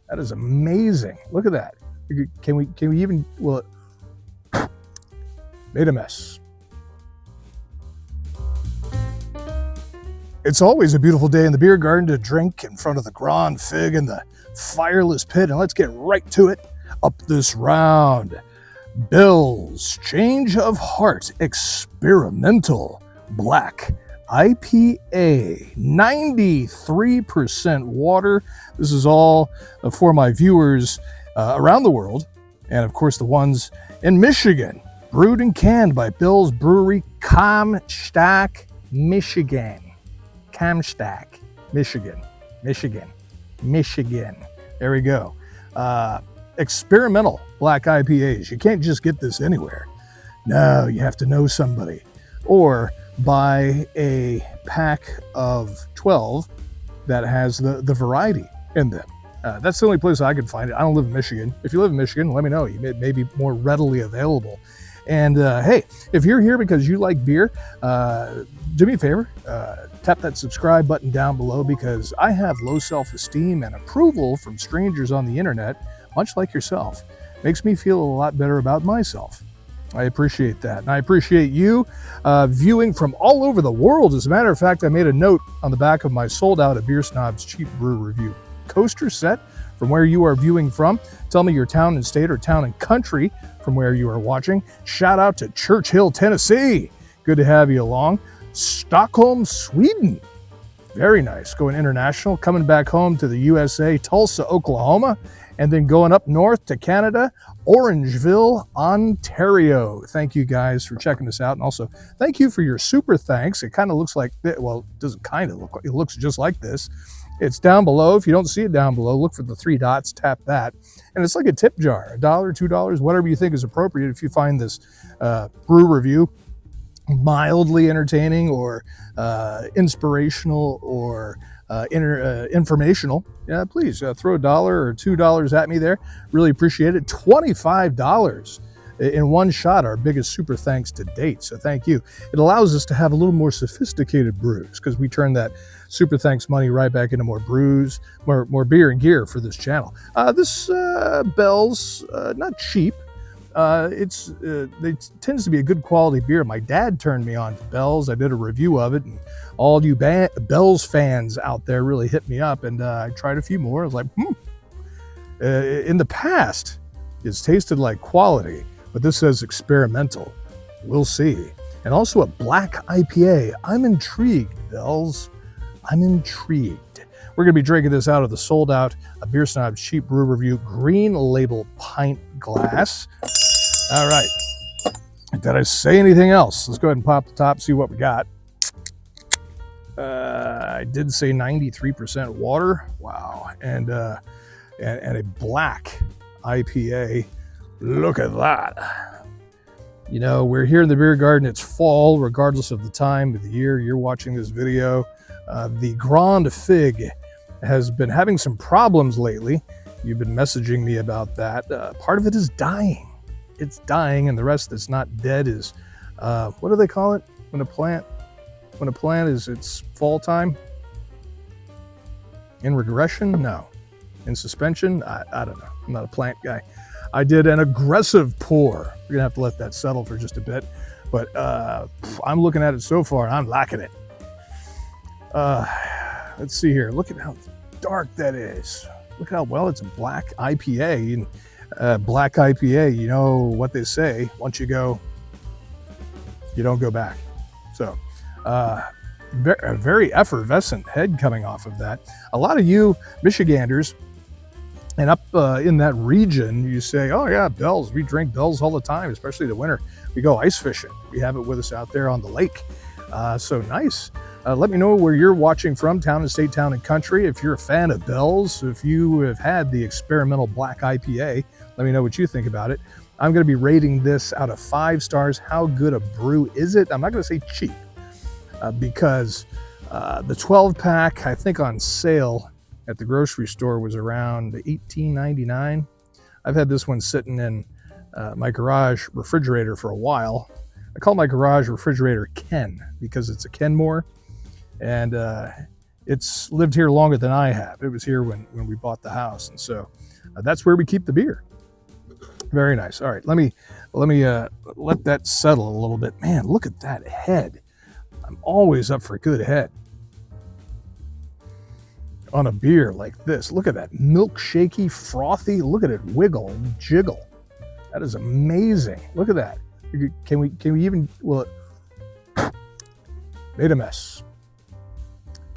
That is amazing. Look at that. Can we even, well, it made a mess. It's always a beautiful day in the beer garden to drink in front of the Grand Fig and the fireless pit, and let's get right to it. Up this round, Bill's Change of Heart Experimental Black IPA, 93% water. This is all for my viewers around the world, and of course the ones in Michigan. Brewed and canned by Bill's Brewery, Comstock, Michigan. Comstock, Michigan. There we go. Experimental black IPAs. You can't just get this anywhere. No, you have to know somebody. Or buy a pack of 12 that has the variety in them. That's the only place I can find it. I don't live in Michigan. If you live in Michigan, let me know. It may be more readily available. And hey, if you're here because you like beer, do me a favor, tap that subscribe button down below, because I have low self-esteem, and approval from strangers on the internet, much like yourself, makes me feel a lot better about myself. I appreciate that. And I appreciate you viewing from all over the world. As a matter of fact, I made a note on the back of my sold out of Beer Snob's Cheap Brew review coaster set from where you are viewing from. Tell me your town and state, or town and country from where you are watching. Shout out to Churchill, Tennessee. Good to have you along. Stockholm, Sweden. Very nice. Going international. Coming back home to the USA, Tulsa, Oklahoma. And then going up north to Canada, Orangeville, Ontario. Thank you guys for checking us out. And also, thank you for your super thanks. It kind of looks like, well, it doesn't kind of look like, it looks just like this. It's down below. If you don't see it down below, look for the 3 dots, tap that. And it's like a tip jar, $1, $2, whatever you think is appropriate. If you find this brew review mildly entertaining, or inspirational, or informational, yeah, please throw $1 or $2 at me there. Really appreciate it. $25 in one shot, our biggest super thanks to date. So thank you. It allows us to have a little more sophisticated brews, because we turn that super thanks money right back into more brews, more beer and gear for this channel. This Bell's not cheap. It tends to be a good quality beer. My dad turned me on to Bell's. I did a review of it, and all you Bell's fans out there really hit me up, and I tried a few more. I was like, in the past, it's tasted like quality, but this says experimental. We'll see. And also a black IPA. I'm intrigued, Bell's. I'm intrigued. We're going to be drinking this out of the sold out Beer Snob's Cheap Brew Review green label pint glass. All right. Did I say anything else? Let's go ahead and pop the top, see what we got. I did say 93% water. Wow. And a black IPA. Look at that. You know, we're here in the beer garden. It's fall, regardless of the time of the year you're watching this video. The Grand Fig has been having some problems lately. You've been messaging me about that. Part of it is dying. It's dying, and the rest that's not dead is, what do they call it when a plant is, it's fall time? In regression? No. In suspension? I don't know. I'm not a plant guy. I did an aggressive pour. We're gonna have to let that settle for just a bit, but I'm looking at it so far, and I'm liking it. Let's see here. Look at how dark that is. Look how well it's a black IPA. And black IPA, you know what they say, once you go, you don't go back. So a very effervescent head coming off of that. A lot of you Michiganders and up in that region, you say, oh yeah, Bell's, we drink Bell's all the time, especially the winter. We go ice fishing. We have it with us out there on the lake. So nice. Let me know where you're watching from, town and state, town and country. If you're a fan of Bell's, if you have had the experimental black IPA, let me know what you think about it. I'm going to be rating this out of 5 stars. How good a brew is it? I'm not going to say cheap, because the 12-pack, I think on sale at the grocery store, was around $18.99. I've had this one sitting in my garage refrigerator for a while. I call my garage refrigerator Ken, because it's a Kenmore. And it's lived here longer than I have. It was here when we bought the house, and so that's where we keep the beer. Very nice. All right, let me let that settle a little bit. Man, look at that head. I'm always up for a good head on a beer like this. Look at that milkshakey, frothy. Look at it wiggle and jiggle. That is amazing. Look at that. Can we even, well, it made a mess.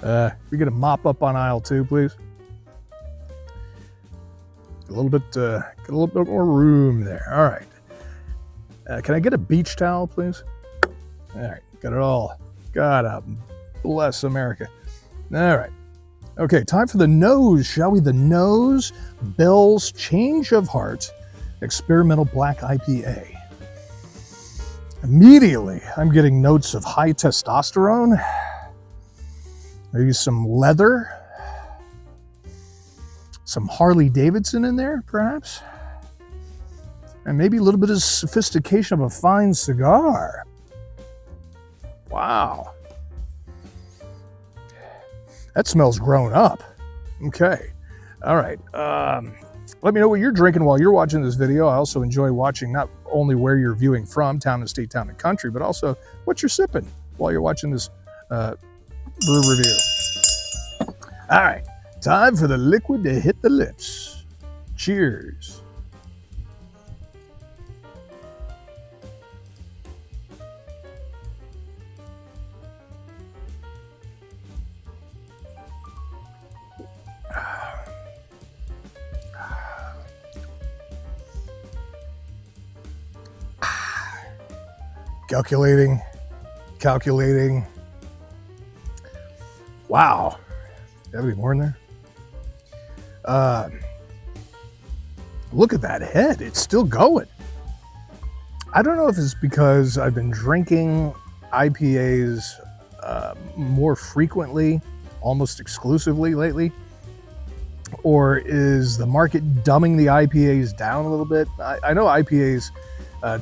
We get a mop up on aisle 2, please. Get a little bit more room there. All right. Can I get a beach towel, please? All right, got it all. God bless America. All right. Okay, time for the nose, shall we? The nose, Bell's Change of Heart Experimental Black IPA. Immediately, I'm getting notes of high testosterone, maybe some leather, some Harley Davidson in there, perhaps, and maybe a little bit of sophistication of a fine cigar. Wow. That smells grown up. Okay. All right. Let me know what you're drinking while you're watching this video. I also enjoy watching not only where you're viewing from, town and state, town and country, but also what you're sipping while you're watching this brew review. All right. Time for the liquid to hit the lips. Cheers. Calculating. Wow. Do you have any more in there? Look at that head. It's still going. I don't know if it's because I've been drinking IPAs more frequently, almost exclusively lately, or is the market dumbing the IPAs down a little bit? I know IPAs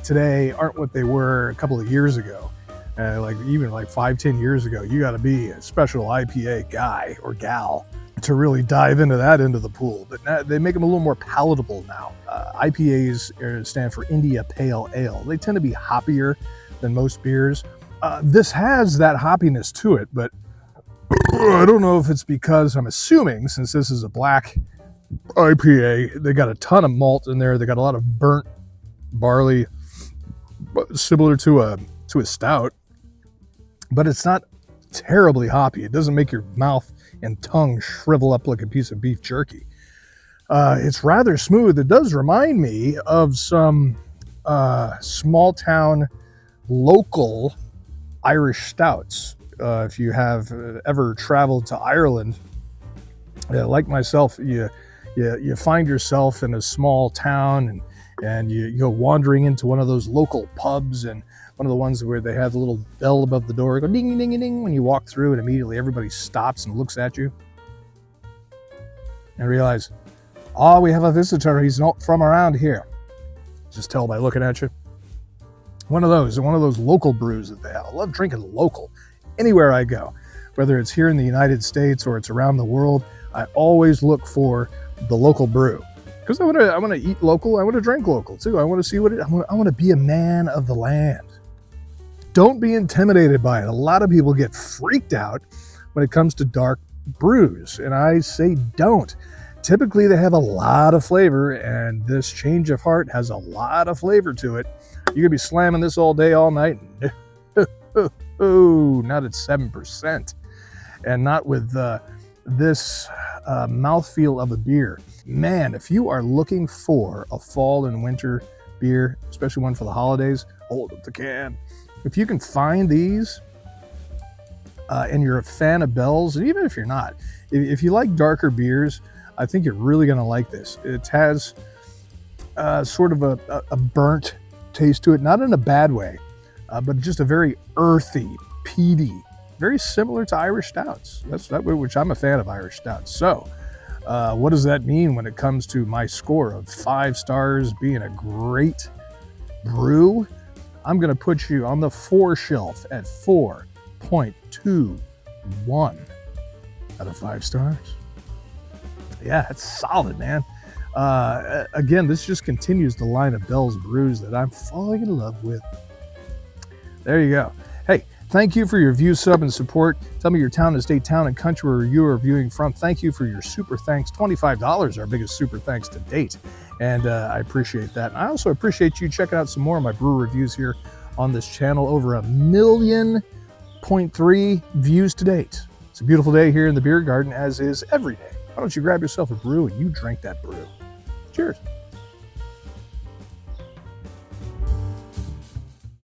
today aren't what they were a couple of years ago. Like 5-10 years ago, you got to be a special IPA guy or gal to really dive into that end of the pool. But now they make them a little more palatable now. IPAs stand for India Pale Ale. They tend to be hoppier than most beers. This has that hoppiness to it, but I don't know if it's because, I'm assuming, since this is a black IPA, they got a ton of malt in there. They got a lot of burnt barley, similar to a stout, but it's not terribly hoppy. It doesn't make your mouth and tongue shrivel up like a piece of beef jerky. It's rather smooth. It does remind me of some small town local Irish stouts. If you have ever traveled to Ireland, like myself, you find yourself in a small town and you go wandering into one of those local pubs, and one of the ones where they have the little bell above the door, go ding, ding, ding, ding when you walk through, and immediately everybody stops and looks at you and realize, oh, we have a visitor. He's not from around here. Just tell by looking at you. One of those local brews that they have. I love drinking local anywhere I go, whether it's here in the United States or it's around the world. I always look for the local brew because I want to eat local. I want to drink local too. I want to see I want to be a man of the land. Don't be intimidated by it. A lot of people get freaked out when it comes to dark brews, and I say don't. Typically, they have a lot of flavor, and this Change of Heart has a lot of flavor to it. You could be slamming this all day, all night. Oh, not at 7%, and not with this mouthfeel of a beer. Man, if you are looking for a fall and winter beer, especially one for the holidays, hold up the can. If you can find these and you're a fan of Bell's, and even if you're not, if you like darker beers, I think you're really going to like this. It has sort of a burnt taste to it, not in a bad way, but just a very earthy, peaty, very similar to Irish stouts. That's which I'm a fan of Irish stouts. So what does that mean when it comes to my score of 5 stars being a great brew? I'm going to put you on the 4 shelf at 4.21. out of 5 stars. Yeah, it's solid, man. Again, this just continues the line of Bell's brews that I'm falling in love with. There you go. Hey, thank you for your view, sub, and support. Tell me your town and state, town and country where you are viewing from. Thank you for your super thanks. $25, our biggest super thanks to date. And I appreciate that. I also appreciate you checking out some more of my brew reviews here on this channel. Over 1.3 million views to date. It's a beautiful day here in the beer garden, as is every day. Why don't you grab yourself a brew and you drink that brew? Cheers.